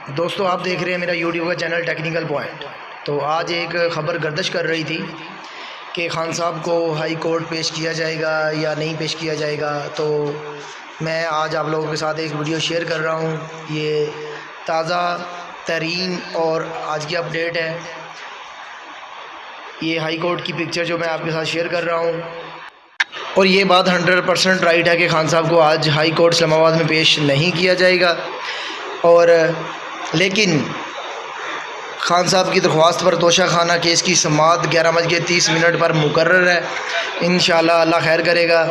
دوستو آپ دیکھ رہے ہیں میرا یوٹیوب کا چینل ٹیکنیکل پوائنٹ۔ تو آج ایک خبر گردش کر رہی تھی کہ خان صاحب کو ہائی کورٹ پیش کیا جائے گا یا نہیں پیش کیا جائے گا، تو میں آج آپ لوگوں کے ساتھ ایک ویڈیو شیئر کر رہا ہوں۔ یہ تازہ ترین اور آج کی اپڈیٹ ہے۔ یہ ہائی کورٹ کی پکچر جو میں آپ کے ساتھ شیئر کر رہا ہوں، اور یہ بات 100% رائٹ ہے کہ خان صاحب کو آج ہائی کورٹ اسلام آباد میں پیش نہیں کیا جائے گا، اور لیکن خان صاحب کی درخواست پر توشہ خانہ کیس کی سماعت 11:30 پر مقرر ہے۔ انشاءاللہ اللہ خیر کرے گا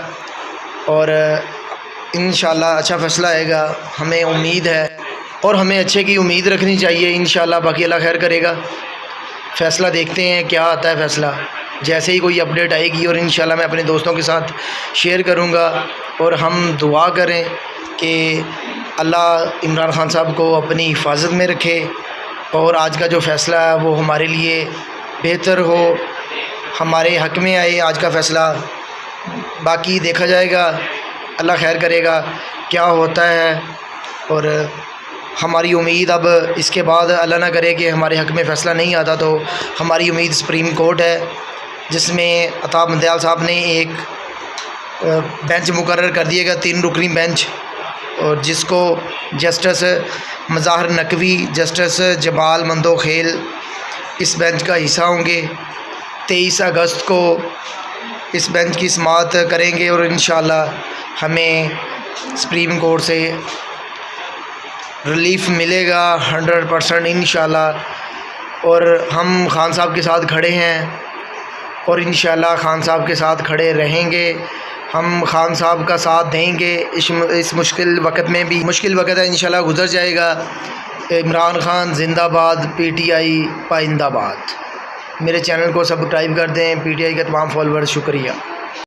اور انشاءاللہ اچھا فیصلہ آئے گا، ہمیں امید ہے اور ہمیں اچھے کی امید رکھنی چاہیے۔ انشاءاللہ باقی اللہ خیر کرے گا، فیصلہ دیکھتے ہیں کیا آتا ہے فیصلہ۔ جیسے ہی کوئی اپڈیٹ آئے گی اور انشاءاللہ میں اپنے دوستوں کے ساتھ شیئر کروں گا، اور ہم دعا کریں کہ اللہ عمران خان صاحب کو اپنی حفاظت میں رکھے اور آج کا جو فیصلہ ہے وہ ہمارے لیے بہتر ہو، ہمارے حق میں آئے آج کا فیصلہ۔ باقی دیکھا جائے گا، اللہ خیر کرے گا کیا ہوتا ہے۔ اور ہماری امید اب اس کے بعد اللہ نہ کرے کہ ہمارے حق میں فیصلہ نہیں آتا، تو ہماری امید سپریم کورٹ ہے، جس میں عطا مندیال صاحب نے ایک بینچ مقرر کر دیے گا، 3 رکنی بینچ، اور جس کو جسٹس مظاہر نقوی، جسٹس جمال مندوخیل اس بینچ کا حصہ ہوں گے۔ 23 اگست کو اس بینچ کی سماعت کریں گے، اور انشاءاللہ ہمیں سپریم کورٹ سے ریلیف ملے گا 100% انشاءاللہ۔ اور ہم خان صاحب کے ساتھ کھڑے ہیں اور انشاءاللہ خان صاحب کے ساتھ کھڑے رہیں گے، ہم خان صاحب کا ساتھ دیں گے اس مشکل وقت میں بھی۔ مشکل وقت ہے، انشاءاللہ گزر جائے گا۔ عمران خان زندہ باد، PTI پائندہ باد۔ میرے چینل کو سبسکرائب کر دیں، PTI کے تمام فالوورز شکریہ۔